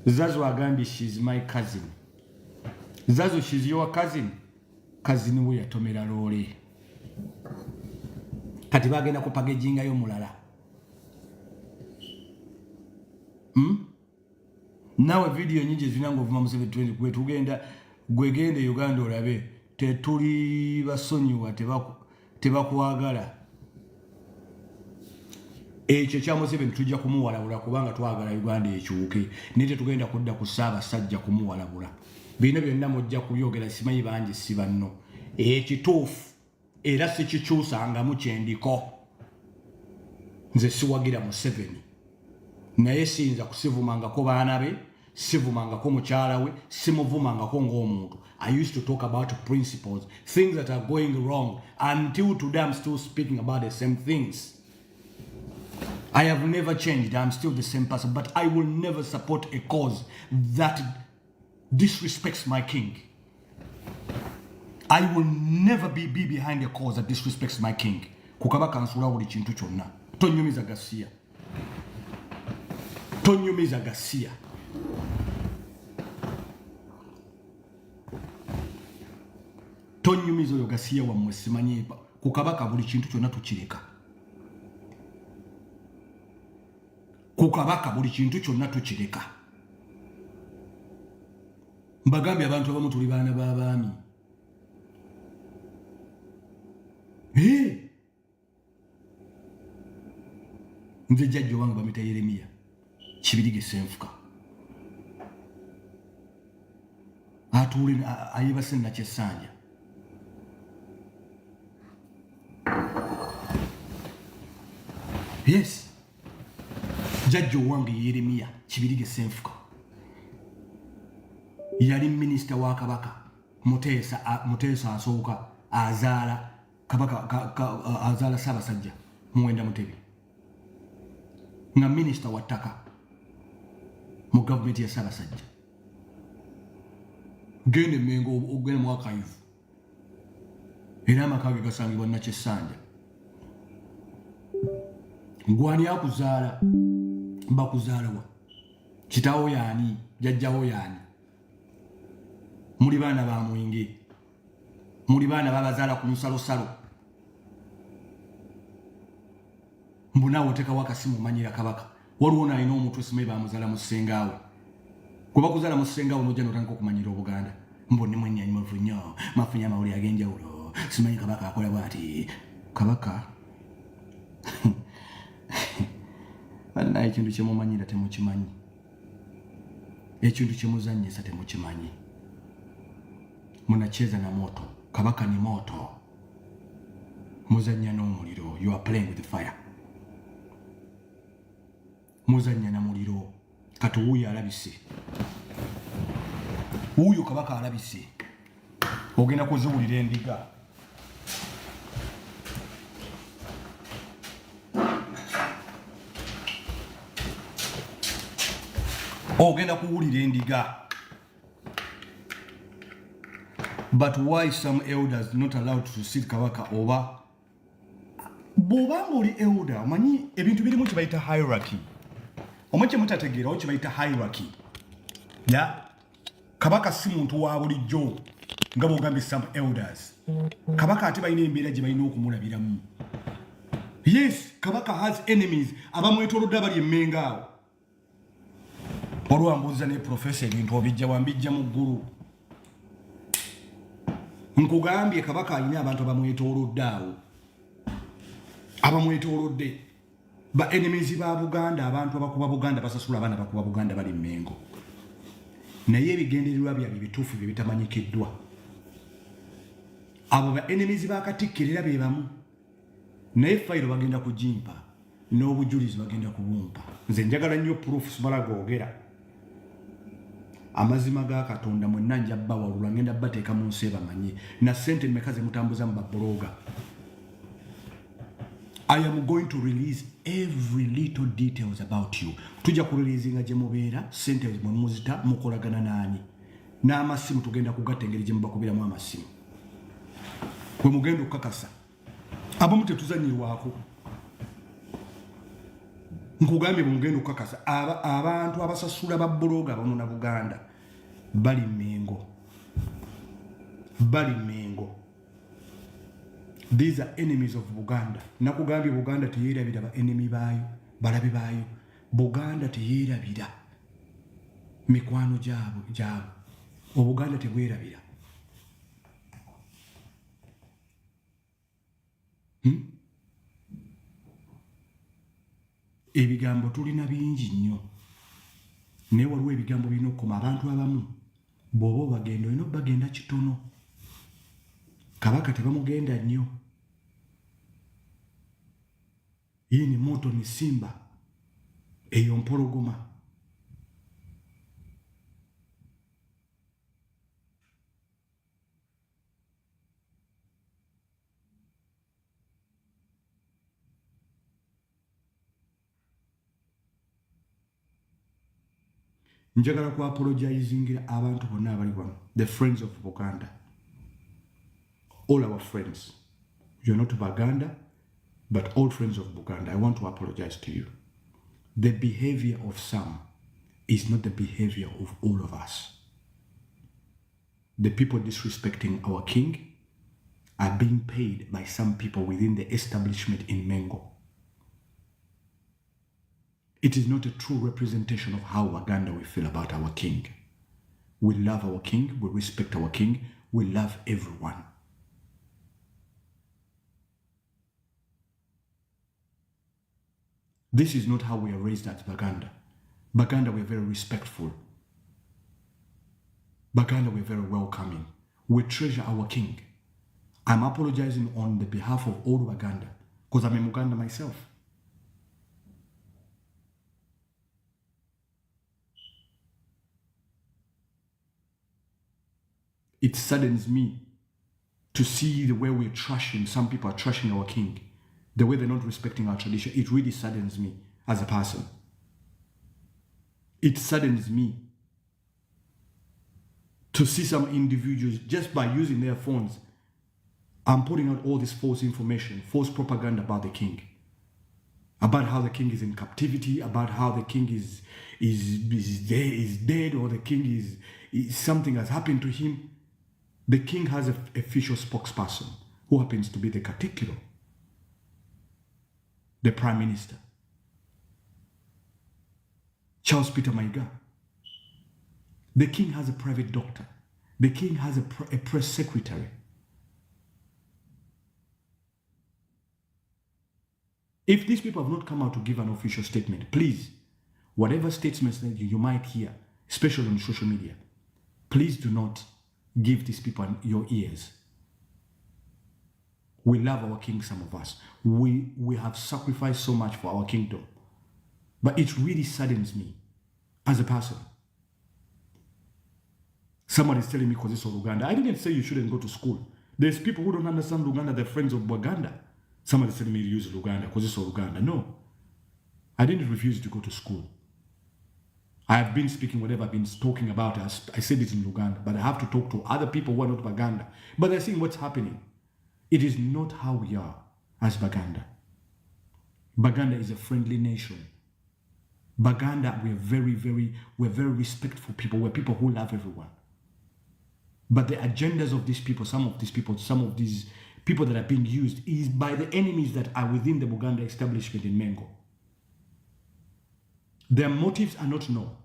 Zazo agambye she's my cousin. Zazo, she's your cousin. Cousin we yatomera lole. Kati bagenda ku packaging yo mulala. Nawe video nyingi zinango vuma mu 720 kwe tugenda gwegende Uganda olabe tetuli basonyiwa tebakuwagala. Ekyo kya Museveni tujja kumuwalabula kubanga twagala Uganda ekyuke. Nite tugenda kudda ku Ssabasajja kumuwalabula. Bino byonna mujja kubyogera simanyi bangi si banno. Ekituufu era sikikyusanga mu kyendiko. Nze siwagira Museveni. Naye siyinza kusivumangako baana be, sivumangako mukyala we, simuvumangako ng'omuntu. I used to talk about principles, things that are going wrong. Until today I'm still speaking about the same things. I have never changed. I'm still the same person, but I will never support a cause that disrespects my king. I will never be behind a cause that disrespects my king. Kukabaka nsula buli kintu kyonna. Tonyumiza Garcia. Tonyumiza Garcia. Tonyumiza oyo Garcia wa mwesimanyi kukabaka buli kintu kyonna tukireka. Kukabaka buli kintu kyonna tukireka. Mbagambye abantu abamu tuli baana b'abaami. Nze jjajja wange bamuyita Yeremiya Kibirige Senfuka. Atuule ayebase Nakyesanja. Yes. Jjajja wange Yeremiya Kibirige Senfuka. Yali minisita wa Kabaka Muteesa asooka azaala Kabaka azaala Ssabasajja Muwenda Mutebi. Nga minisita wa ttaka mu gavumenti ya Ssabasajja. Gende Mengo ogenda mu archive. Era amaka ge gasangibwa Nakyesanja. Gwani akuzaala bakuzaala wa kitaawo yaani jjajjawo yaani. Muli baana ba Mwenge. Muli baana babazaala ku nsalosalo. Mbunawo teka wakasimu manyira Kabaka. Waliwo n'alina omuntu simanyi bamuzaala mu ssengaawe. Gwe bakuzaala mu ssengaawe n'ojja n'otandika okumanyira Obuganda. Mbonne mwenyanyi mafunyo mafunya amawulire ag'enjawulo. Simanyi Kabaka akola bw'ati. Kabaka bannaye ekintu kye mumanyira temukimanyi. Ekintu kye muzannyisa temukimanyi. Munacheza na moto. Kabaka ni moto. Muzanya n'omuliro. You are playing with the fire. Muzanya na muliro. Kati wuyo alabise. Wuyo Kabaka alabise. Ogenda kuziwulira endiga. Ogenda kuwulira endiga. But why some elders not allowed to sit Kabaka oba? Boba ngoli elder, manyi ebintu birimu kibayita hierarchy. Omwache mutategeera o kibayita hierarchy. Ya Kabaka si muntu wa bulijjo nga bogambye some elders. Kabaka ate balina embeera gye balina okumulabiramu. Yes, Kabaka has enemies abamwetoolodde abali emmengaawo. Olwambuuza ne professor ebintu obijja wambijja mu ggulu. Nkugambye Kabaka alina abantu abamwetoolodde awo. Abamwetoolodde. Ba enemies ba Buganda, abantu abakuba Buganda basasula abaana bakuba Buganda bali Mmengo. Naye ebigendererwa byabwe bituufu bye bitamanyikiddwa. Abo ba enemies ba Katikkiro era be bamu. Naye fayiro bagenda kugimpa n'obujulizi bagenda kubumpa. Nze njagala nnyo proof simala googera. Amazima ga Katonda mwenna nja bawalula ngenda bateeka mu nsi bamanyi. Na ssente mmeka ze mutambuza mu babloga. I am going to release every little details about you. Tujja ku releasinga gye mubeera, ssente mwe muzita mukolagana nani. N'amasimu tugenda kugatta engeri gye mubakubiramu amasimu. Kwe mugenda okukakasa. Abamu tetuzanyirwako. nkugambye bwongenda okukakasa abantu abasasula babbulooga abanoona Buganda bali Mengo. These are enemies of Buganda. Nakugambye Buganda teyeerabira ba enemy baayo balabe baayo. Buganda teyeerabira mikwano gyabo. Obuganda tebwerabira. Ebigambo tulina bingi nnyo. Naye waliwo ebigambo birina okukoma abantu abamu. Bw'oba bagenda olina bagenda kitono. Kabaka tebamugenda nnyo. Hii ni moto ni simba. Eyo mpologoma. Njagala ku apologizingira abantu bonna abali wano. The friends of Buganda. All our friends. You're not Baganda, but all friends of Buganda. I want to apologize to you. The behavior of some is not the behavior of all of us. The people disrespecting our king are being paid by some people within the establishment in Mengo. It is not a true representation of how Waganda we feel about our king. We love our king, we respect our king, we love everyone. This is not how we are raised at Baganda. Baganda, we're very respectful. Baganda, we're very welcoming. We treasure our king. I'm apologizing on the behalf of all Baganda, because I'm a Muganda myself. It saddens me to see the way we're trashing, some people are trashing our king, the way they're not respecting our tradition. It really saddens me as a person. It saddens me to see some individuals just by using their phones and putting out all this false information, false propaganda about the king, about how the king is in captivity, about how the king is dead, or the king is something has happened to him. The king has an official spokesperson who happens to be the Katikiro, the Prime Minister, Charles Peter Maiga. The king has a private doctor. The king has a press secretary. If these people have not come out to give an official statement, please, whatever statements that you might hear, especially on social media, please do not give these people your ears. We love our king, some of us. We have sacrificed so much for our kingdom. But it really saddens me as a person. Somebody's telling me because it's Luganda. I didn't say you shouldn't go to school. There's people who don't understand Luganda, they're friends of Baganda. Somebody's telling me to use Luganda because it's Luganda. No. I didn't refuse to go to school. I have been speaking whatever I've been talking about. I said it in Luganda, but I have to talk to other people who are not Baganda. But they're seeing what's happening. It is not how we are as Baganda. Baganda is a friendly nation. Baganda, we're very respectful people. We're people who love everyone. But the agendas of these people, some of these people that are being used is by the enemies that are within the Buganda establishment in Mengo. Their motives are not known.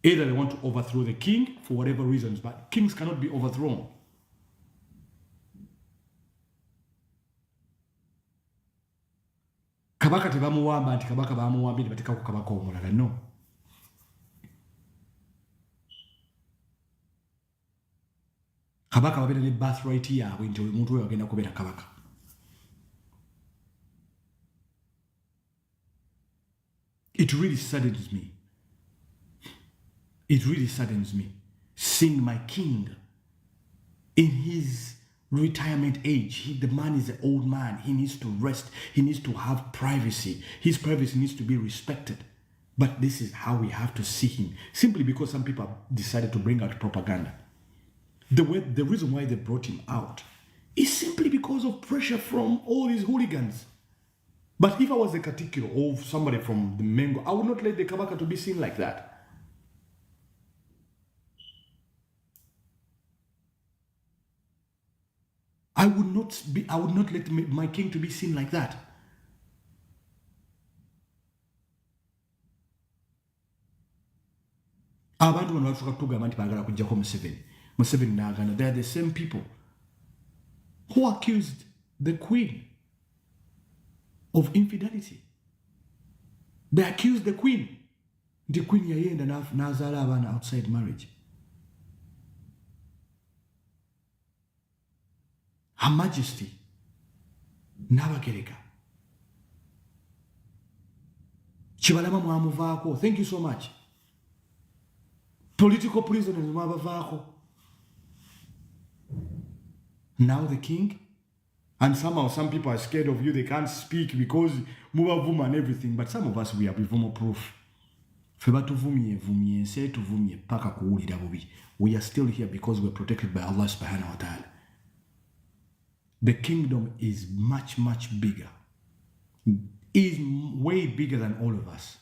Either they want to overthrow the king for whatever reasons, but kings cannot be overthrown. Kabaka tebamuwamba nti kabaka bamuwambye bateka ku kabaka omulala. No. Kabaka babeera ne birthright yaabwe nti omuntu oyo agenda kubeera kabaka. It really saddens me. It really saddens me seeing my king in his retirement age. The man is an old man. He needs to rest. He needs to have privacy. His privacy needs to be respected. But this is how we have to see him, simply because some people have decided to bring out propaganda. The reason why they brought him out is simply because of pressure from all these hooligans. But if I was a Katikiro or somebody from the Mengo, I would not let the Kabaka to be seen like that. I would not let my king to be seen like that. Abantu bano bafuka kutugamba nti baagala kujjako Museveni n'agaana. They are the same people who accused the Queen of infidelity. They accused the Queen. The Queen yayenda n'azaala abaana outside marriage. Her Majesty Nabagereka Chibalama mwamuvaako. Thank you so much. Political prisoners mwabavaako. Now the king, and somehow some people are scared of you. They can't speak because mubavuma and everything. But some of us, we are bivumo proof. We are still here because we're protected by Allah subhanahu wa ta'ala. The kingdom is much, much bigger. Is way bigger than all of us.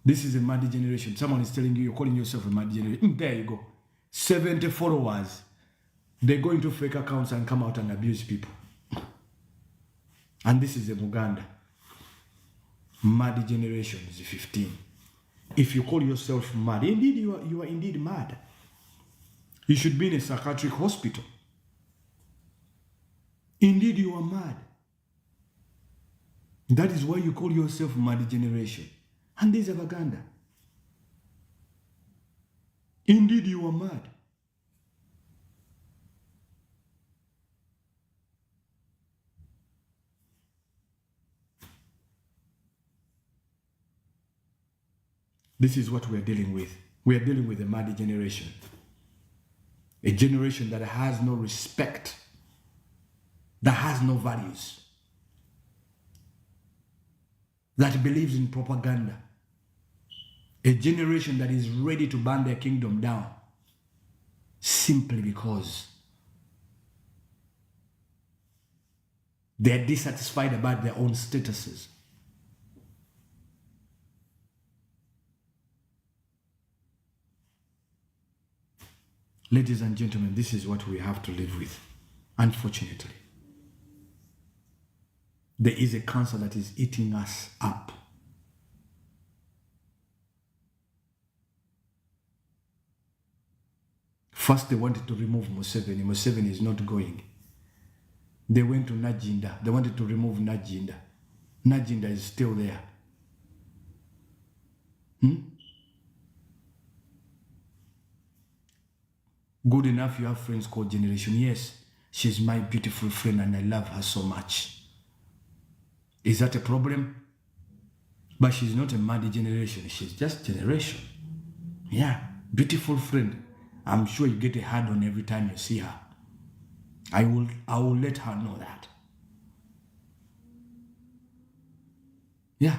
This is a mad generation. Someone is telling you, you're calling yourself a mad generation. There you go. 70 followers. They go into fake accounts and come out and abuse people. And this is a Muganda. Mad generation is 15. If you call yourself mad, indeed you are indeed mad. You should be in a psychiatric hospital. Indeed you are mad. That is why you call yourself mad generation. And this is propaganda. Indeed you are mad. This is what we are dealing with. We are dealing with a mad generation. A generation that has no respect, that has no values, that believes in propaganda. A generation that is ready to burn their kingdom down simply because they are dissatisfied about their own statuses. Ladies and gentlemen, this is what we have to live with, unfortunately. There is a cancer that is eating us up. First, they wanted to remove Museveni. Museveni is not going. They went to Najinda. They wanted to remove Najinda. Najinda is still there. Good enough you have friends called Generation. Yes, she's my beautiful friend and I love her so much. Is that a problem? But she's not a mad generation. She's just generation. Yeah, beautiful friend. I'm sure you get a hard on every time you see her. I will let her know that. Yeah.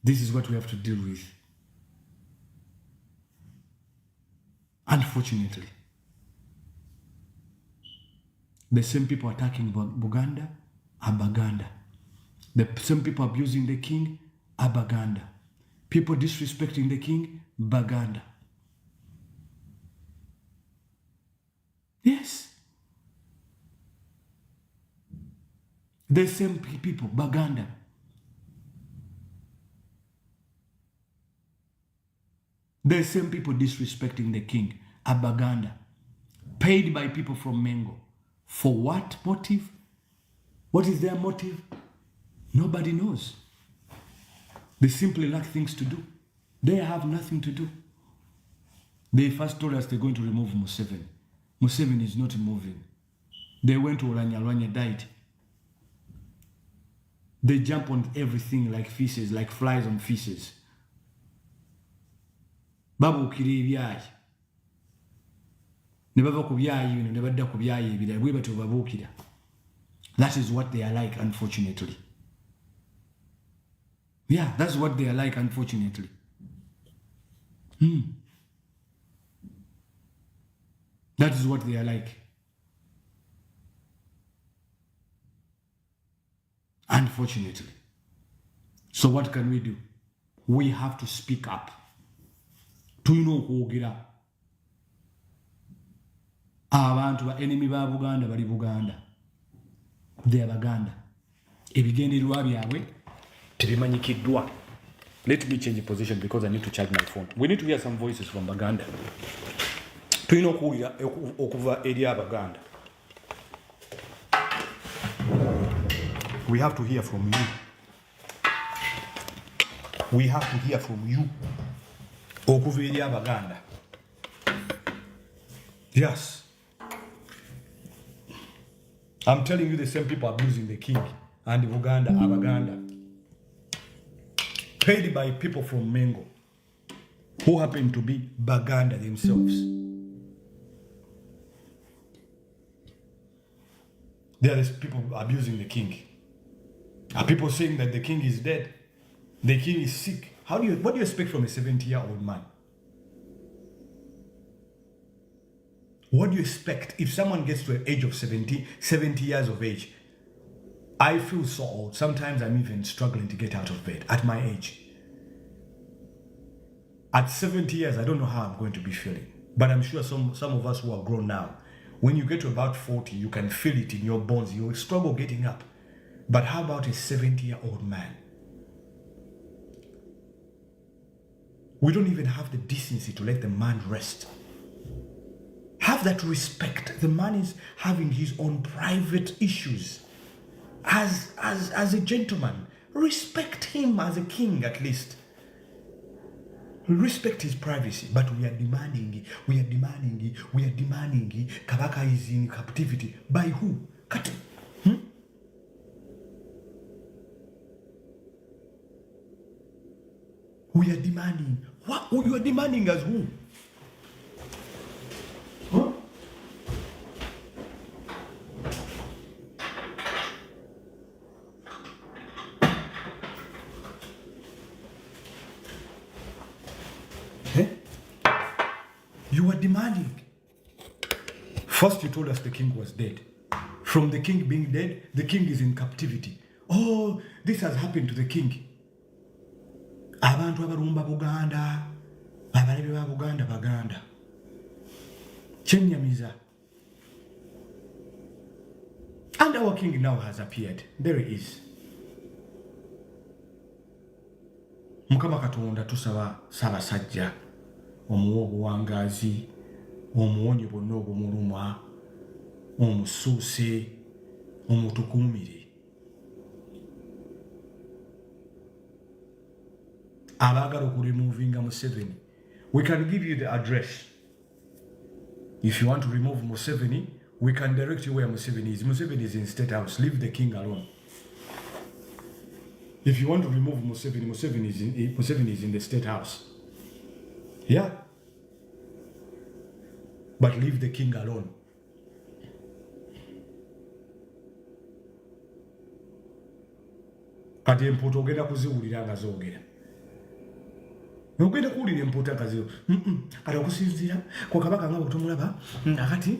This is what we have to deal with. Unfortunately, the same people attacking Buganda are Baganda. The same people abusing the king are Baganda. People disrespecting the king, Baganda. Yes. The same people, Baganda. The same people disrespecting the king are Baganda. Paid by people from Mengo. For what motive? What is their motive? Nobody knows. They simply lack things to do. They have nothing to do. They first told us they're going to remove Museveni. Museveni is not moving. They went to Oranya, Oranya died. They jump on everything like feces, like flies on feces. Babuukira ebyayi. Ne bava ku byayi bino ne badda ku byayi ebirala bwe batyo babuukira. That is what they are like, unfortunately. Yeah, that's what they are like, unfortunately. That is what they are like. Unfortunately. So what can we do? We have to speak up. Tulina okwogera. Abantu ba enemy ba Buganda bali Buganda. They are Baganda. Ebigendererwa byabwe tebimanyikiddwa. Let me change the position because I need to charge my phone. We need to hear some voices from Baganda. Tulina okuwulira okuva eri Abaganda. We have to hear from you. We have to hear from you. Okuva eri Abaganda. Yes. I'm telling you, the same people abusing the king and Buganda, Abaganda. Paid by people from Mengo who happen to be Baganda themselves. There are people abusing the king. Are people saying that the king is dead? The king is sick. What do you expect from a 70-year-old man? What do you expect if someone gets to an age of 70 years of age? I feel so old. Sometimes I'm even struggling to get out of bed at my age. At 70 years, I don't know how I'm going to be feeling. But I'm sure some of us who are grown now, when you get to about 40, you can feel it in your bones. You will struggle getting up. But how about a 70-year-old man? We don't even have the decency to let the man rest. Have that respect. The man is having his own private issues. As a gentleman, respect him as a king at least. Respect his privacy. But we are demanding Kabaka is in captivity. By who? We are demanding. What you are demanding as who? Huh? You are demanding. First you told us the king was dead. From the king being dead, the king is in captivity. Oh, this has happened to the king. Abantu abarumba Buganda, abalebe ba Buganda Baganda. Chenyamiza. And our king now has appeared. There he is. Mukama Katonda tusaba Ssabasajja omuwa obuwangazi, omuwonye bonna obumuluma, omusuuse, omutukuumire. Abagala okuremovinga Museveni. We can give you the address. If you want to remove Museveni, we can direct you where Museveni is. Museveni is in State House. Leave the king alone. If you want to remove Museveni, Museveni is in the State House. Yeah. But leave the king alone. Kati empuuta ogenda kuziwulira nga zoogera. Ogenda kuwulira empuuta nga ziwo. Kati okusinziira ku Kabaka nga bwe tumulaba, akati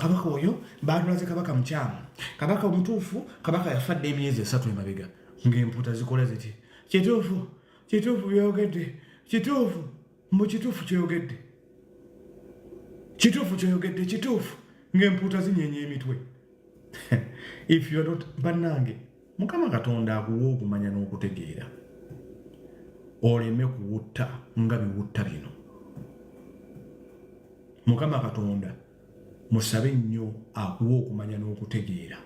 Kabaka oyo baatulaze Kabaka mukyamu. Kabaka omutuufu, Kabaka yafadde emyezi 3 emabega. Ng'empuuta zikola ziti. Kituufu byogedde. Kituufu kyeyogedde. Kituufu. Ng'empuuta zinyeenya emitwe. If you are not bannange, Mukama Katonda akuwa okumanya n'okutegeera. Oleme kuwutta nga biwutta bino. Mukama Katonda musabe nnyo akuwa okumanya n'okutegeera.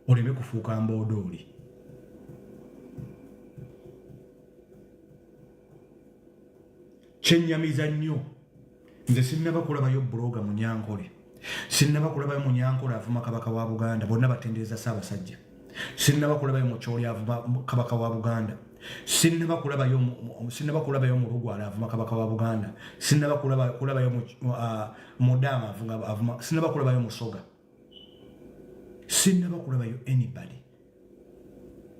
Oleme kufuuka mboodooli. Kyennyamiza nnyo, nze sinnaba kulabayo bloga Munyankole. Sinnaba kulabayo Munyankole avuma Kabaka wa Buganda, bonna batendereza Ssaabasajja. Sinnaba kulabayo Mukyoli avuma Kabaka wa Buganda. Sinnaba kulabayo Mulugwala avuma Kabaka wa Buganda. Sinnaba kulabayo Mudama avuma. Sinnaba kulabayo Musoga. Sinnaba kulabayo anybody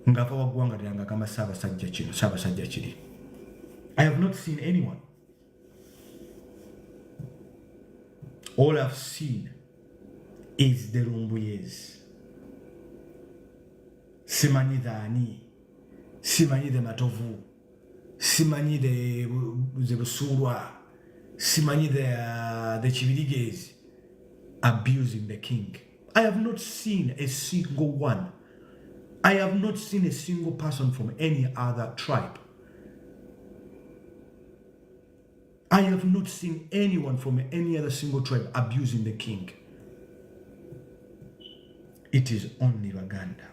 ngava waggwanga lyanga gamba Ssaabasajja kino Ssaabasajja kiri. I have not seen anyone. All I've seen is the Lumbuyes. Simanyi the Ani, simanyi the Matovu, simanyi the Busurwa, simanyi the Chiviriges abusing the king. I have not seen a single one. I have not seen a single person from any other tribe. I have not seen anyone from any other single tribe abusing the king. It is only Baganda.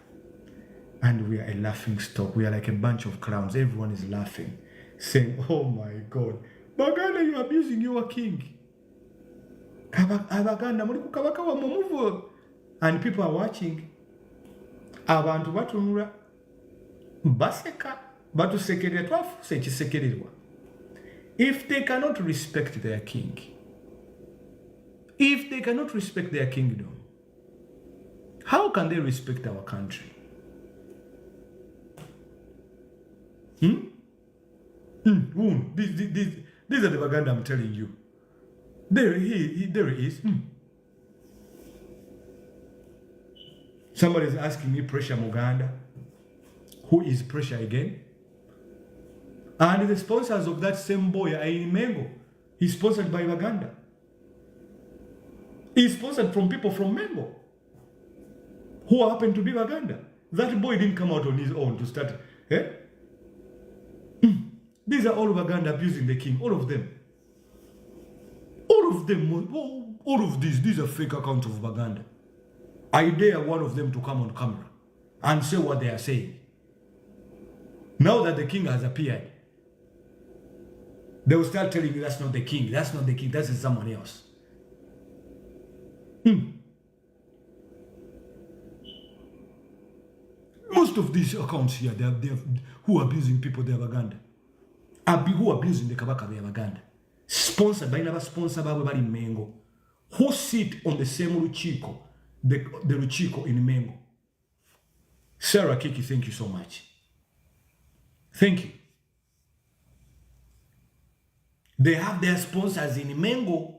And we are a laughing stock. We are like a bunch of clowns. Everyone is laughing, saying, oh my God, Baganda, you are abusing your king. Baganda, Kabaka wa Mamuvu. And people are watching. Abantu batunula baseka batusekerera twafuuse ekisekererwa. If they cannot respect their king, if they cannot respect their kingdom, how can they respect our country? These are the Baganda I'm telling you. There he is. Somebody is asking me Pressure Muganda. Who is Pressure again? And the sponsors of that same boy are in Mengo. He's sponsored by Baganda. He's sponsored from people from Mengo who happen to be Baganda. That boy didn't come out on his own to start. These are all Baganda abusing the king. All of them. All of them. All of these are fake accounts of Baganda. I dare one of them to come on camera and say what they are saying. Now that the king has appeared, they will start telling you that's not the king, that's not the king, that's someone else. Most of these accounts here, they who are abusing people, they are Baganda. Who are abusing the Kabaka, they are Baganda. Sponsored by another sponsor by Mengo, who sit on the same Luchiko. The Luchiko in Mengo. Sarah Kiki, thank you so much. Thank you. They have their sponsors in Mengo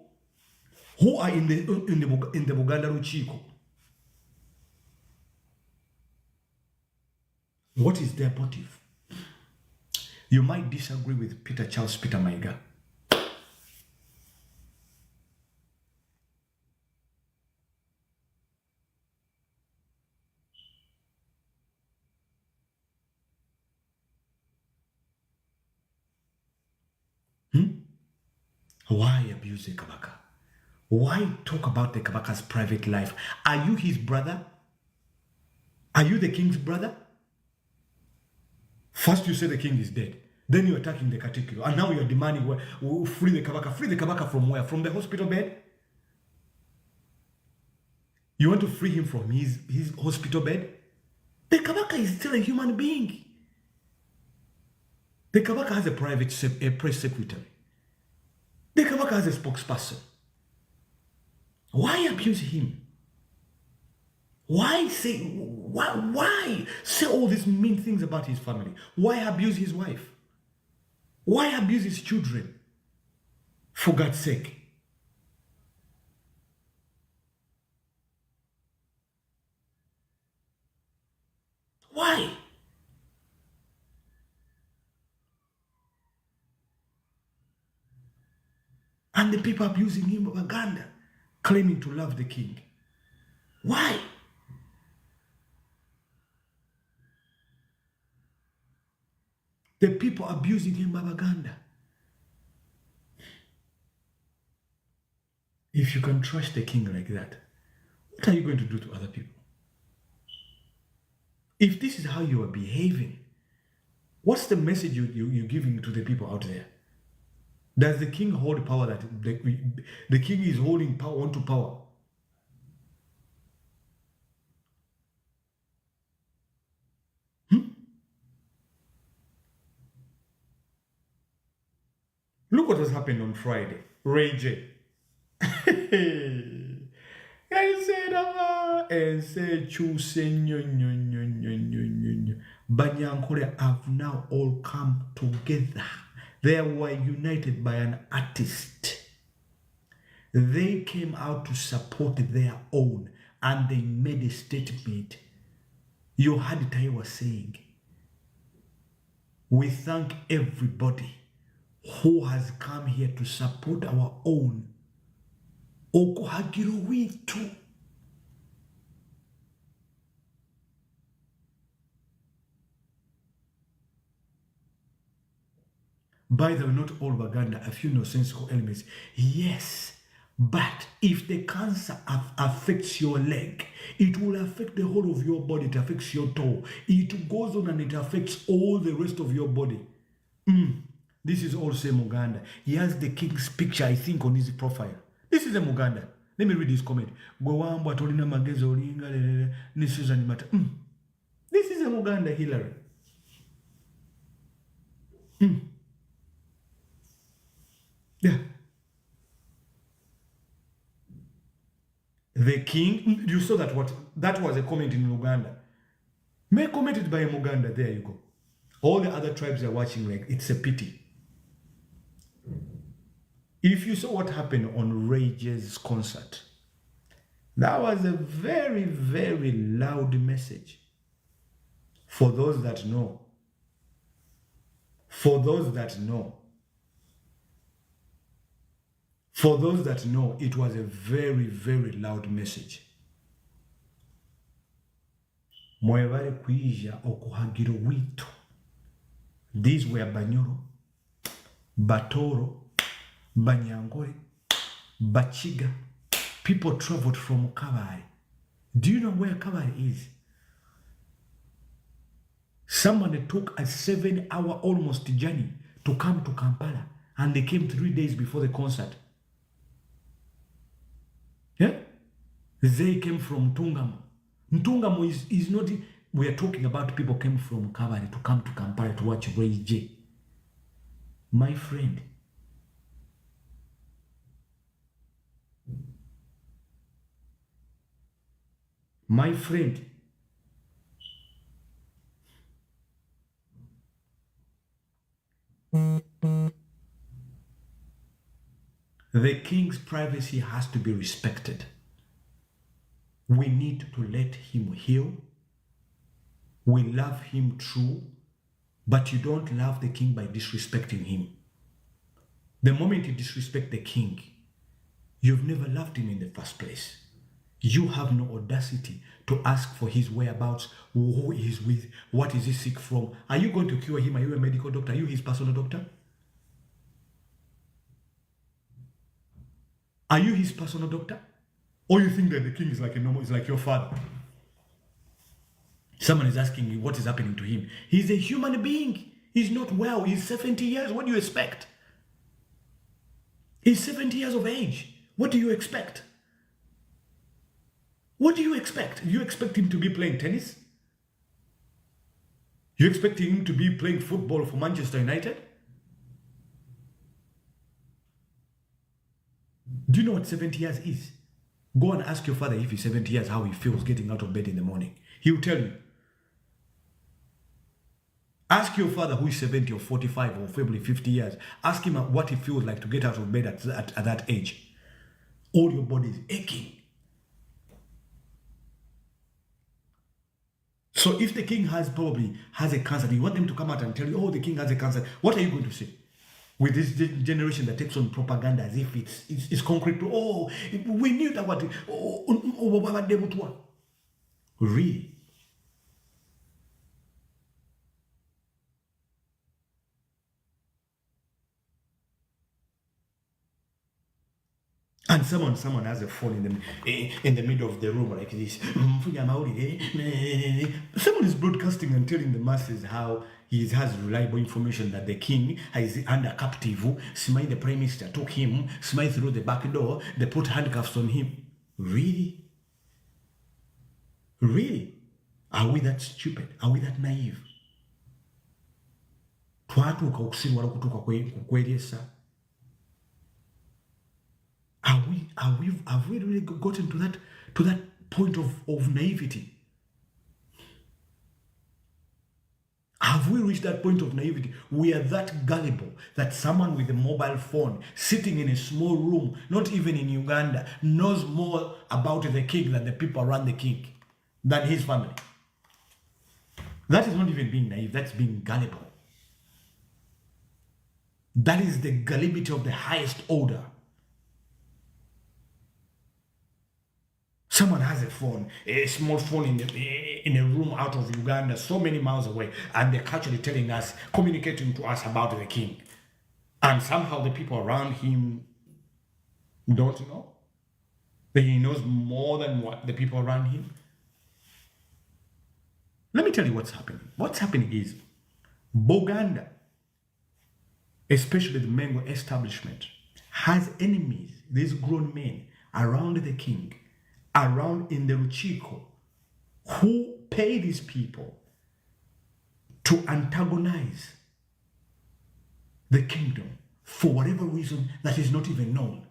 who are in the Buganda Luchiko. What is their motive? You might disagree with Peter Charles Peter Maiga. Why abuse the Kabaka? Why talk about the Kabaka's private life? Are you his brother? Are you the king's brother? First you say the king is dead. Then you're attacking the Katikiro. And now you're demanding free the Kabaka. Free the Kabaka from where? From the hospital bed? You want to free him from his hospital bed? The Kabaka is still a human being. The Kabaka has a press secretary. The Kabaka has a spokesperson. Why abuse him? Why say all these mean things about his family? Why abuse his wife? Why abuse his children? For God's sake. Why? And the people abusing him, Baganda, claiming to love the king. Why? The people abusing him, Baganda. If you can trust the king like that, what are you going to do to other people? If this is how you are behaving, what's the message you're giving to the people out there? Does the king hold power that the king is holding power onto power? Look what has happened on Friday. Ray J. Banyankole have now all come together. They were united by an artist. They came out to support their own and they made a statement. You heard Tai was saying, we thank everybody who has come here to support our own. Okuhagiro witu. By the way, not all Baganda, a few nonsensical elements. Yes, but if the cancer affects your leg, it will affect the whole of your body. It affects your toe. It goes on and it affects all the rest of your body. This is also a Muganda. He has the king's picture, I think, on his profile. This is a Muganda. Let me read his comment. This is a Muganda, Hillary. Yeah. The king, you saw that that was a comment in Uganda. May commented by a Muganda, there you go. All the other tribes are watching like it's a pity. If you saw what happened on Rage's concert, that was a very, very loud message. For those that know. For those that know. For those that know, it was a very, very loud message. Mwebale kuija okuhagiro witu. These were Banyoro, Batoro, Banyankole, Bachiga. People traveled from Kabale. Do you know where Kabale is? Someone took a 7-hour almost journey to come to Kampala, and they came 3 days before the concert. Yeah? They came from Ntungamo. Ntungamo is not, we are talking about people came from Kabale to come to Kampala to watch Ray J. My friend. My friend. The king's privacy has to be respected. We need to let him heal. We love him true, but you don't love the king by disrespecting him. The moment you disrespect the king, you've never loved him in the first place. You have no audacity to ask for his whereabouts, who he is with, what is he sick from. Are you going to cure him? Are you a medical doctor? Are you his personal doctor? Are you his personal doctor? Or you think that the king is like a normal, is like your father? Someone is asking you what is happening to him. He's a human being. He's not well. He's 70 years. What do you expect? He's 70 years of age. What do you expect? What do you expect? You expect him to be playing tennis? You expect him to be playing football for Manchester United? Do you know what 70 years is? Go and ask your father if he's 70 years how he feels getting out of bed in the morning. He'll tell you. Ask your father who is 70 or 45 or probably 50 years. Ask him what it feels like to get out of bed at that age. All your body is aching. So if the king probably has a cancer, you want them to come out and tell you, oh, the king has a cancer. What are you going to say? With this generation that takes on propaganda as if it's concrete. Oh, we knew that what. Really? And someone has a phone in the middle of the room like this. Someone is broadcasting and telling the masses how he has reliable information that the king is under captive. Smile, the prime minister took him, smile through the back door, they put handcuffs on him. Really? Really? Are we that stupid? Are we that naive? Have we really gotten to that point of naivety? Have we reached that point of naivety? We are that gullible that someone with a mobile phone sitting in a small room, not even in Uganda, knows more about the king than the people around the king, than his family. That is not even being naive, that's being gullible. That is the gullibility of the highest order. Someone has a phone, a small phone in a room out of Uganda, so many miles away, and they're actually telling us, communicating to us about the king. And somehow the people around him don't know. That he knows more than what the people around him. Let me tell you what's happening. What's happening is Buganda, especially the Mengo establishment, has enemies, these grown men around the king, around in the Ruchiko, who pay these people to antagonize the kingdom for whatever reason that is not even known.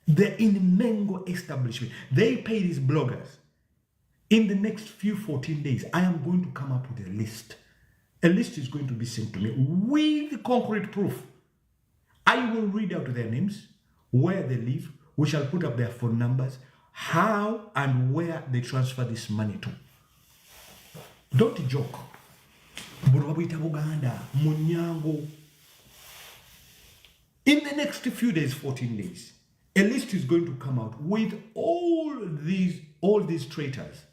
They're in Mengo establishment. They pay these bloggers. In the next few 14 days, I am going to come up with a list. A list is going to be sent to me with concrete proof. I will read out their names, where they live. We shall put up their phone numbers, how and where they transfer this money to. Don't joke. In the next few days, 14 days, a list is going to come out with all these traitors.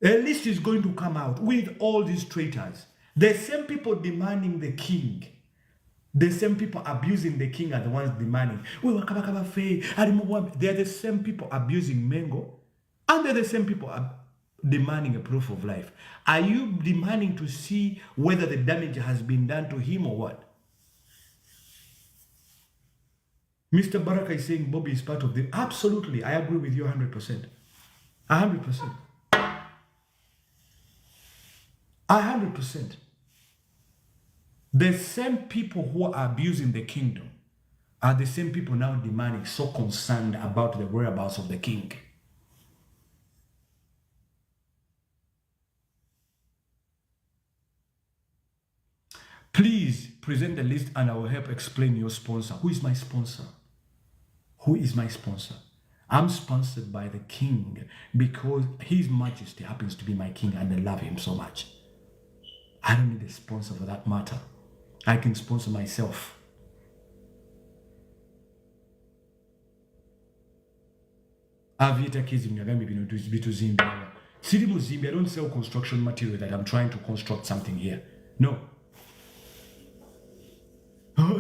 A list is going to come out with all these traitors. The same people demanding the king, the same people abusing the king are the ones demanding. They're the same people abusing Mengo, and they're the same people demanding a proof of life. Are you demanding to see whether the damage has been done to him or what? Mr. Baraka is saying Bobby is part of the... Absolutely, I agree with you 100%. 100%. 100%. The same people who are abusing the kingdom are the same people now demanding, so concerned about the whereabouts of the king. Please present the list and I will help explain your sponsor. Who is my sponsor? Who is my sponsor? I'm sponsored by the king because His Majesty happens to be my king and I love him so much. I don't need a sponsor for that matter. I can sponsor myself. Avieta kids in Yagami Bituzimbi. Siri Muzimbi, I don't sell construction material that I'm trying to construct something here. No.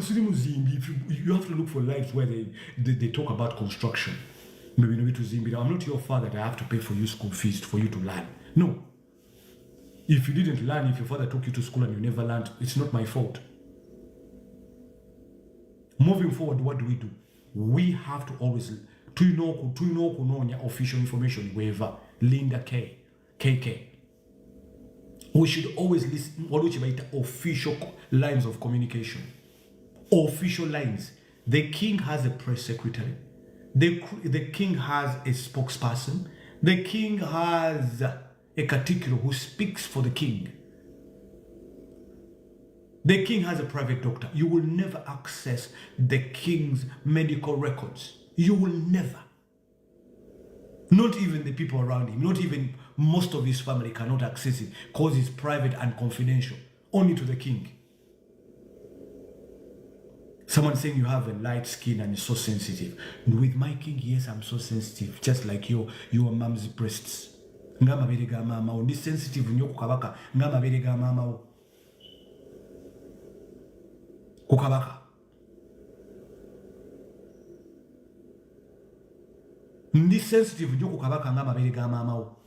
Siri Muzimbi, you have to look for lives where they talk about construction. Maybe no Bituzimbi. I'm not your father that I have to pay for you school fees for you to learn. No. If you didn't learn, if your father took you to school and you never learned, it's not my fault. Moving forward, what do? We have to always official information wherever Linda KK. We should always listen what we call official lines of communication. Official lines. The king has a press secretary. The king has a spokesperson. The king has a catechumen who speaks for the king. The king has a private doctor. You will never access the king's medical records. You will never. Not even the people around him, not even most of his family cannot access it because it's private and confidential. Only to the king. Someone saying you have a light skin and you're so sensitive. With my king, yes, I'm so sensitive. Just like your mom's breasts. Ngama berega mama o. Ni sensitive nyo kukabaka. Ngama berega mama o. Kukabaka. Ndi sensitive nyo kukabaka ngama berega mama o.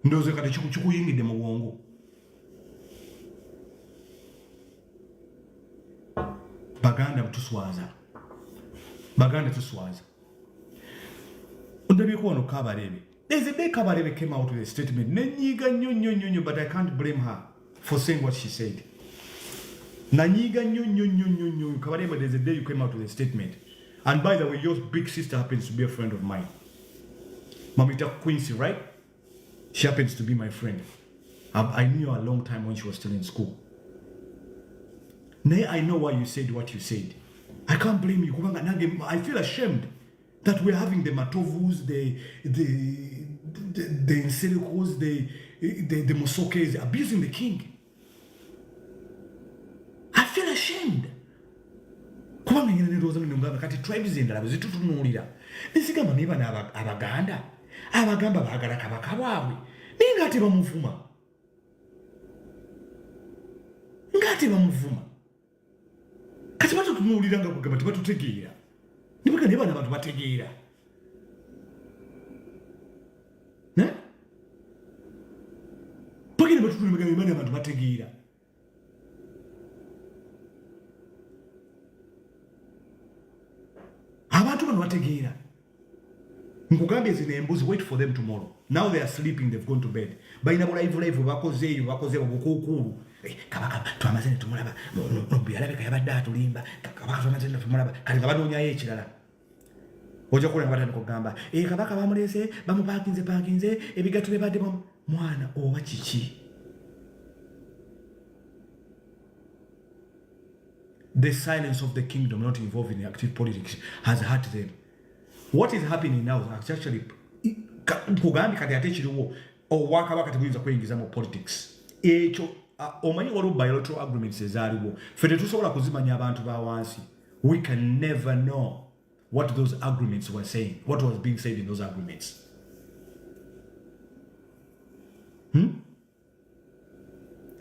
Ndoze kati chuku yingide mu bwongo. Baganda tuswaza. Baganda tuswaza. Undabi ko no Kabarebe. There's a day Kabarebe came out with a statement. Nenyiga nyo, but I can't blame her. for saying what she said. Nanyiga nyo. Kabareba, there's a day you came out with a statement. And by the way, your big sister happens to be a friend of mine. Mamita Quincy, right? She happens to be my friend. I knew her a long time when she was still in school. I know why you said what you said. I can't blame you. I feel ashamed that we're having the Matovus, the Nselikos, the Musokes abusing the king. I feel ashamed. Kati tribes endala zitutunulira nisigamba niba abaganda abagamba baagala kabaka bwabwe ningati bamuvuma kati batutunulira nga kugamba tebatutegeera nibaga niba n'abantu bategeera bagenda batutunulira nga n'abantu bategeera. Abantu bano bategeera nkugambye zino embuzi, wait for them tomorrow. Now they are sleeping, they've gone to bed. Balina live bakozeeyo bukuukulu kabaka twamaze ne tumulaba Lumbuye alabika yabadde atulimba kabaka twamaze ne tumulaba kati nga banoonyayo ekirala ojja kukola nga batandika okugamba kabaka bamuleese bamupakinze ebigatto bye badde mwana oba kiki. The silence of the kingdom, not involved in active politics, has hurt them. What is happening now is actually kugambi kati ate kiriwo owakabaka tebuyinza kweyingiza mu politics. Ekyo omanyi waliwo bilateral agreements ezaaliwo ffe tetusobola kuzimanya abantu ba wansi. We can never know what those agreements were saying, what was being said in those agreements.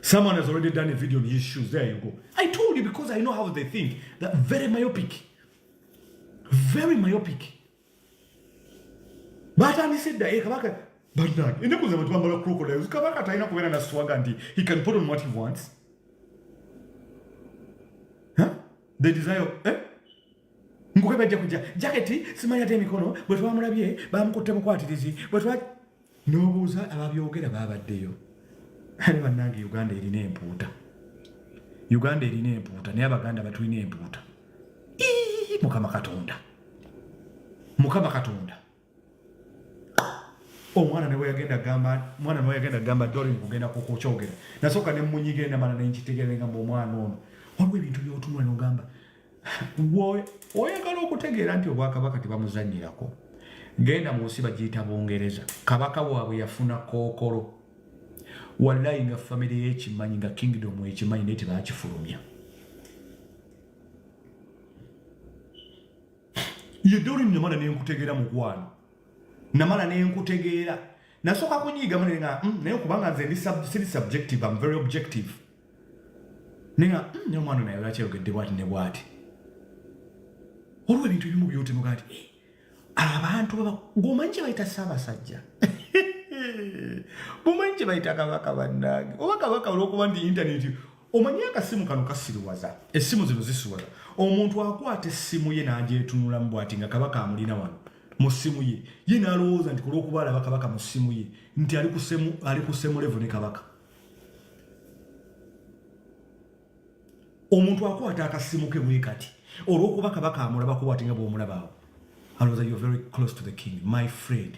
Someone has already done a video on his shoes. There you go. I told you because I know how they think. They're very myopic. Very myopic. But I said that Kabaka, but not. In the crocodiles, Kabaka Taina Kuena na Swagandi, he can put on what he wants. Huh? The desire, Jackety, Simaya Demikono, but one Rabie, Bamkotem Quatisi, but what? No, I you get about Deo. Nangi Uganda erina empuuta. Uganda erina empuuta naye abaganda batulina empuuta. Mukama Katonda. Omwana newe yagenda gamba doli kugenda kukyogera. Nasooka ne munyigira namala ne nkitegeera ngamba omwana ono. Waliwo ebintu by'otunula n'ogamba oyagala okutegeera nti obwakabaka tebamuzannyirako. Genda mu nsi bagiyita Bungereza. Kabaka waabwe yafuna kookolo. Wallahi nga family y'ekimanyi nga kingdom ekimanyi naye tebakifulumya. Yedoli namala nenkutegeera mukwano. Namala nenkutegeera. Nasooka kunyiga nga naye kubanga nze ndi subjective, I'm very objective. Nenga ne mwana naye yakyogedde bwati ne bwati. Olwo ebintu ebimu by'otemu kati abantu baba ng'omanyi bayita Ssabasajja. Bumanyi bayita kabaka bannange. Oba kabaka olw'okuba ndi intaneti omanyi akasimu kano kasiriwaza. Essimu zino zisiwaza. Omuntu akwata essimu ye n'agyetunulamu bw'ati nga kabaka amulina wano mu ssimu ye. Ye n'alowooza nti olw'okuba alaba kabaka mu ssimu ye nti ali ku ssemu level ne kabaka. Omuntu akwata akasimu ke bwe kati olw'okuba kabaka amulabako bw'ati nga bw'omulaba awo. Alowooza you're very close to the king, my friend.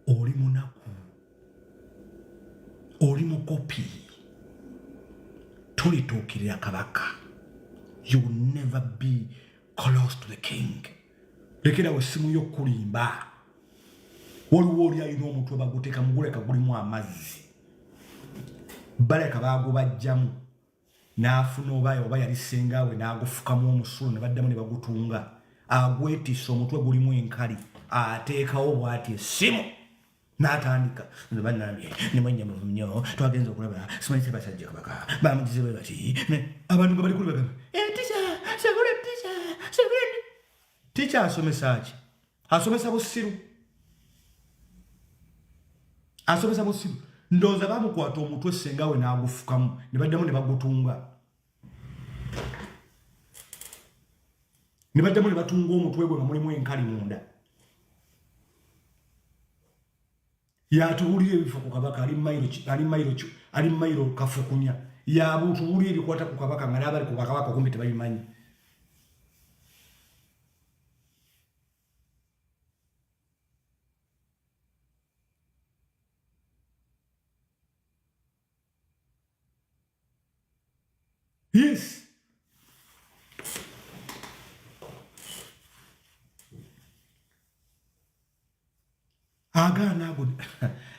Oli munaku, oli mukopi, tolituukirira kabaka. You will never be close to the king. Lekera wessimu y'okulimba. Waliwo oli alina omutwe baguteeka muguleka gulimu amazzi. Baleka baagubajjamu n'afuna oba yali ssengaawe n'agufukamu omusulo ne baddamu ne bagutunga. Agwetisse omutwe gulimu enkali ateekawo bw'ati essimu. N'atandika bannange nimanya mu nnyo twagenze okulaba simanyi Ssabasajja Kabaka bamugize bwe bati abantu nga bali kuli bagamba teacher asomesa ki? Asomesa busiru. Ndowooza bamukwata omutwe ssengawe n'agufukamu ne baddamu ne bagutunga. Ne baddamu ne batunga omutwe gwe nga mulimu enkali munda. yatuwulira ebifo ku kabaka ali mailo kafukunya yabutuwulira ebikwata ku kabaka nga n'abali ku kabaka kumbi tebabimanyi. Yes. Agaana ago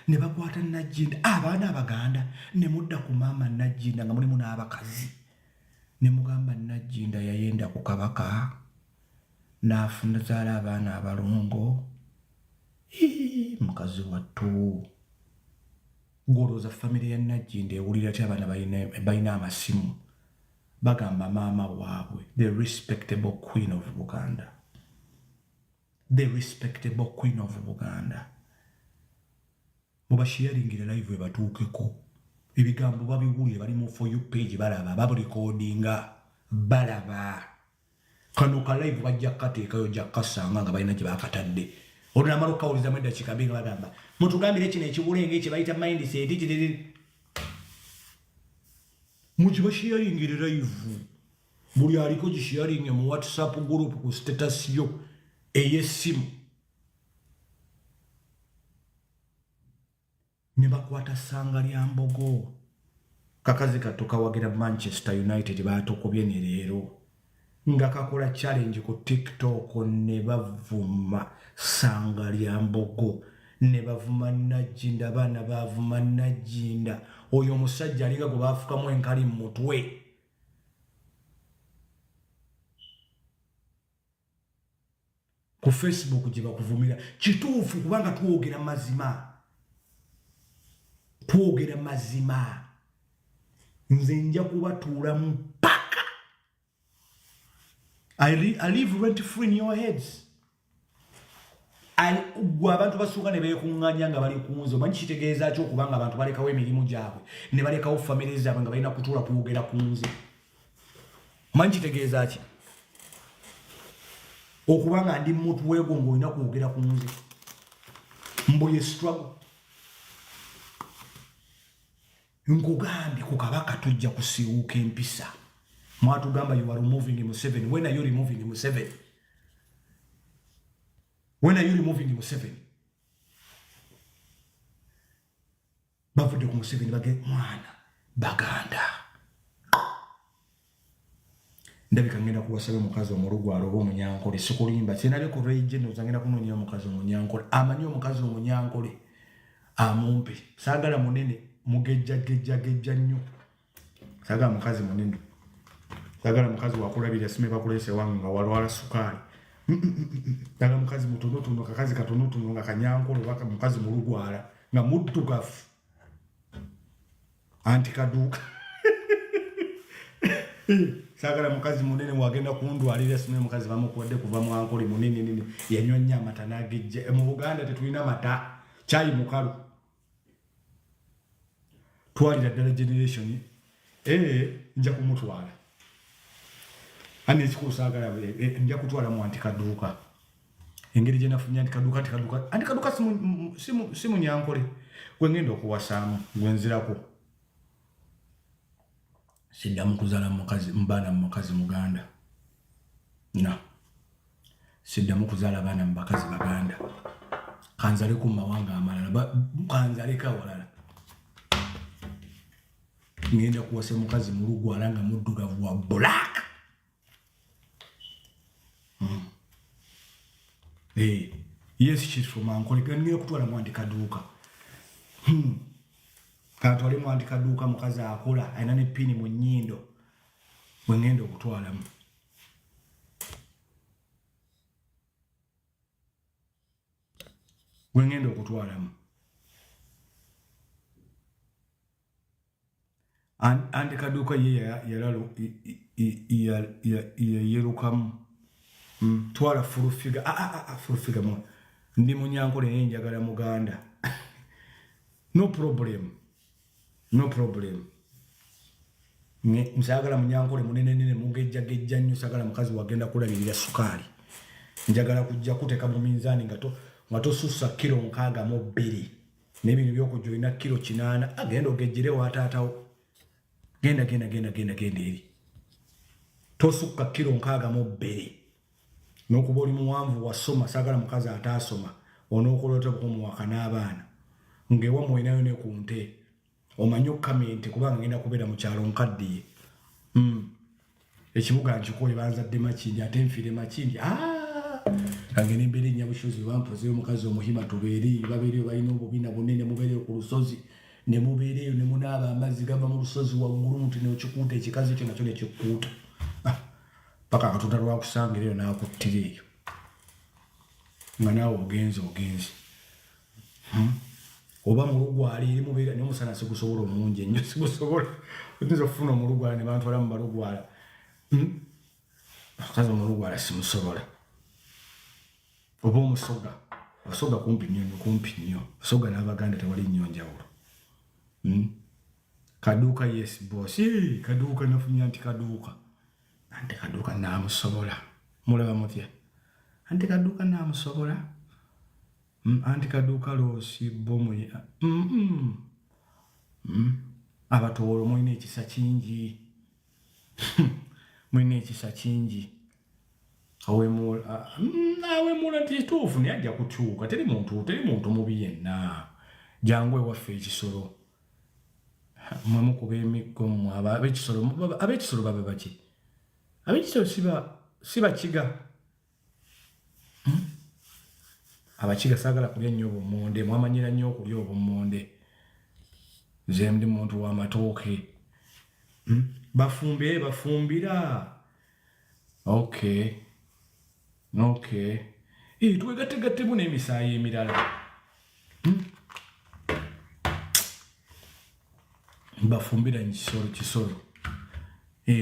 ne bakwata Najjinda abaana abaganda ne mudda ku maama Najjinda nga mulimu n'abakazi ne mugamba Najjinda yayenda ku kabaka n'afuna zaala abaana abalongo mukazi wattu ng'olowooza famire ya Najjinda ewulira ti abaana balina amasimu bagamba maama waabwe the respectable queen of Buganda, the respectable queen of Buganda. Mubasharingira live batuukeko ebigambo babiwulire bali mu for you page balaba babulikodinga balaba kano ka live bajja kateekayo jakasanga nga balina gye bakatadde oluna amalo kawuliza mu eddakiika bbiri bagamba mutugambire kino ekiwulenge kye bayita mindset kiriri mukibasharingire live buli aliko gisharinge mu WhatsApp group ku status yo ey'essimu ne bakwata ssanga lya mbogo kakazi kato kawagira Manchester United batokobye ne leero nga kakola challenge ku TikTok ne bavuma ssanga lya mbogo ne bavuma Najjinda abaana bavuma Najjinda oyo omusajja alinga gwe baafukamu enkali mu mutwe. Ku Facebook gye bakuvumira kituufu kubanga twogera mazima. Twogera mazima nze nja kubatuula mpaka I live rent free in your heads. Abantu basuka ne beekuŋŋanya nga bali ku nze omanyi kitegeeza ki okubanga abantu balekawo emirimu gyabwe ne balekawo famire zaabwe nga balina kutuula kwogera ku nze omanyi kitegeeza ki okubanga ndi muntu weego ng'olina kwogera ku nze mbuye struggle. Nkugambye ku kabaka tujja kusiiwuuka empisa. Mwatugamba you are removing Museveni. When are you removing Museveni? When are you removing Museveni? Bavudde ku Museveni bage mwana baganda. Ndabika ngenda kuwasaba omukazi omulugwalo oba omunyankole sikulimba sinali ku region ozangenda kunoonya omukazi omunyankole amanyi omukazi omunyankole amumpe saagala munene mugejja nnyo saagala mukazi munene saagala mukazi wakulabira sime bakulese wange nga walwala sukaali saagala mukazi mutonotono kakazi katonotono nga kanyankole waka mukazi mulugwala nga muddugafu anti kaduuka saagala mukazi munene wagenda kundwalira sime mukazi bamukuwadde kuva mu ankole munene nene yanywa nnyo amata n'agejja mu Buganda tetulina mata chai mukalu twalira ddala generation nja kumutwala ani ekikusaagala nja kutwala mu antikaduuka engeri gye nafunye antikaduuka simu nyankole gwe ngenda okuwasaamu gwenzirako siddamu kuzaala mubaana mu mukazi muganda na siddamu kuzaala abaana mu bakazi baganda kanzale ku mawanga amalala kanzaleka walala ngenda kuwasa mukazi mulugwala nga muddugavu wa black yes she's from ankole ngenda kutwala mu antikaduuka katwale mu antikaduuka mukazi akola ayina ne pini mu nnyindo bwe ngenda okutwalamu wengenda okutwalamu andi kaduuka ye yalalo yerukamu twala furufiga furufiga mo ndi munyankole naye njagala muganda no problem nsagala munyankole munene mugejjagejja nnyo sagala mukazi wagenda kulabirira sukaali njagala kujja kuteeka mu minzaani nga tosussa kilo 62 n'ebintu by'okujolina kilo 8 agenda ogejjere wa taatawo genda eri tosukka kilo 62 n'okuba oli muwanvu wasoma saagala mukazi ataasoma onookolota bukumuwaka n'abaana ng'ewa mwinayo ne ku nte omanyi okukamente kubanga ngenda kubeera mu kyalo nkaddiye ekibuga nkikoye banzadde makindi ate nfiire makindi kange nembeera ennyabusozi bampozeyo omukazi omuhima tubeereyo babeereyo balina obubina bunene mubeereyo ku lusozi ne mubeereyo ne munaaba amazzi gava mu lusozi waggulu nti nekikuuta ekikazi ekyo nakyo nekikuuta paka akatonda lwakusanga eyo n'akuttira eyo nga naawe ogenzi oba mulugwala eri mubeera naye omusana sigusobola omungi ennyo sigusobola oyinza okufuna omulugwala ne bantwala mu balugwala akazi omulugwala simusobola oba omusoga kumpi nnyo osoga n'abaganda tewali nnyo njawulo kaduuka yes boss kaduuka nafunya nti kaduuka ante kaduuka naamusobola mulaba mutya ante kaduuka naamusobola anti kaduuka loosi bomu abatoolo mulina ekisa kingi awemula nti kituufu naye ajja kukyuka teri muntu mubi yenna jangu ewaffe ekisolo mwemukuba emiggo mmwe ab'ekisolo babe baki ab'ekisolo si bakiga abakiga saagala kulya nnyo obummonde mwamanyira nnyo okulya obummonde nze ndi muntu w'amatooke bafumbira okay twegategattemu n'emisaayi emirala bafumbira kisolo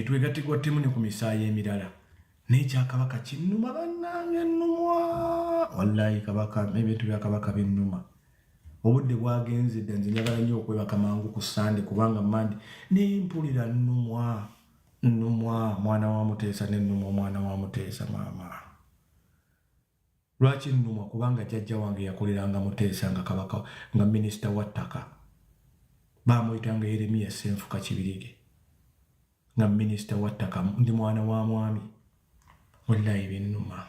twegategwattemu ne ku misaayi emirala n'ekyakabaka kinnuma bannange nnumwa wallahi kabaka ebintu bya kabaka binnuma obudde bwagenze dda nze njagala nnyo okwebaka mangu ku Sande kubanga mandi nempulira nnumwa mwana wa Muteesa n'ennumwa mwana wa Muteesa maama lwaki nnumwa kubanga jjajja wange yakoleranga Muteesa nga kabaka nga minisita wa ttaka baamuyitanga Yeremiya Ssenfuka Kibirige nga minisita wa ttaka ndi mwana wa mwami wallahi binnuma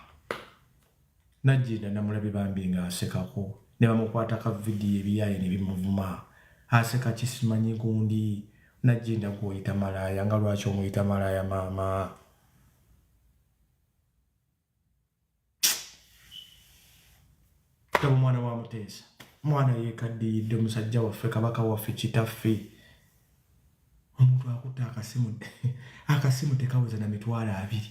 najjinda namulabe bambi nga asekako ne bamukwata ka vidiyo ebiyaye ne bimuvuma aseka kisimanyi gundi najjinda gw'oyita malaaya nga lwaki omuyita malaaya maama taba mwana wa Muteesa mwana yeekaddiyidde musajja waffe kabaka waffe kitaffe omuntu akutta akasimu tekaweza na mitwalo 2